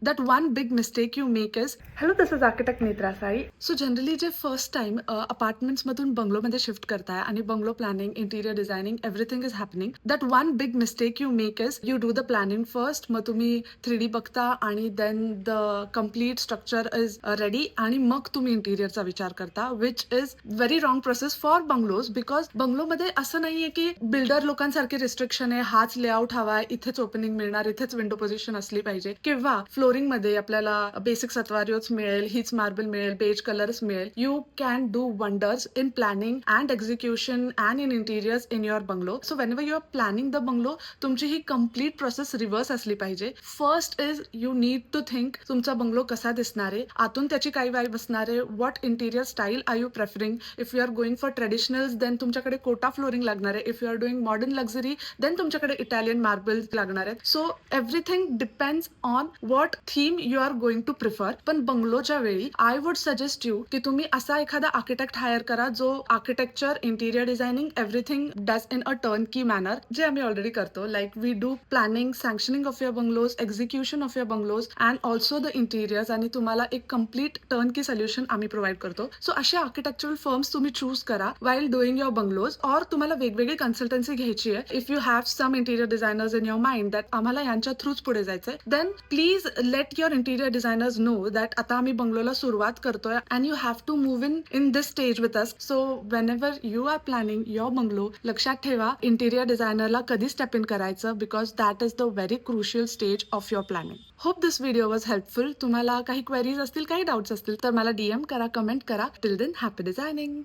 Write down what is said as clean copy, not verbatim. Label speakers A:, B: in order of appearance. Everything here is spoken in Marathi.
A: that one big mistake you make is, hello, this is architect Netra Sai. So generally जे फर्स्ट टाइम अपार्टमेंट्स मधून बंगलोमध्ये शिफ्ट करताय आणि bungalow planning, interior designing, everything is happening. That one big mistake you make is you do the planning first. मग तुम्ही 3D बघता आणि then the complete structure is ready आणि मग तुम्ही इंटिरियरचा विचार करता, which is very wrong process for bungalows. Because बंगलोमध्ये असं नाहीये की बिल्डर लोकांसारखे रिस्ट्रिक्शन आहे, हाच लेआउट हवाय, इथेच ओपनिंग मिळणार, इथेच विंडो पोझिशन असली पाहिजे, किंवा फ्लोरिंग मध्ये आपल्याला बेसिक सत्वारियोच मिळेल, हीच मार्बल मिळेल, बेज कलर्स मिळेल. You can do wonders in planning and execution and in interiors in your bungalow. So whenever you are planning the bungalow, तुमची ही कम्प्लीट प्रोसेस रिव्हर्स असली पाहिजे. First is you need to think तुमचा बंगलो कसा दिसणार आहे, आतून त्याची काय वाईब असणार आहे, what interior style are you preferring. If you are going for traditionals then तुमच्याकडे कोटा फ्लोरिंग लागणार आहे. If you are doing modern luxury then तुमच्याकडे इटालियन मार्बल्स लागणार आहेत. So everything depends on what theme you are going to prefer. पण बंगलोच्या वेळी आय वुड सजेस्ट यू की तुम्ही असा एखादा आर्किटेक्ट हायर करा जो architecture, interior designing, everything does in a turn key manner, जे आम्ही ऑलरेडी करतो. Like we do planning, sanctioning of your bungalows, execution of your bungalows and also the interiors, आणि तुम्हाला एक कम्प्लीट टर्न की सोल्युशन आम्ही प्रोव्हाइड करतो. सो असे आर्किटेक्चरल फर्म्स तुम्ही चूज करा वाईल डुईंग युअर बंगलोज. और तुम्हाला वेगवेगळी कन्सल्टन्सी घ्यायची आहे. If you have some interior designers in your mind that आम्हाला यांच्या थ्रूच पुढे जायचंय, then please let your interior designers know that आता आम्ही बंगलोला सुरुवात करतोय and you have to move in this stage with us. So whenever you are planning your bungalow, लक्षात ठेवा इंटिरियर डिझायनरला कधी स्टेप इन करायचं, because that is the very crucial stage of your planning. Hope this video was helpful. तुम्हाला काही क्वेरीज असतील, काही डाऊट्स असतील तर मला DM करा, कमेंट करा. Till then happy designing.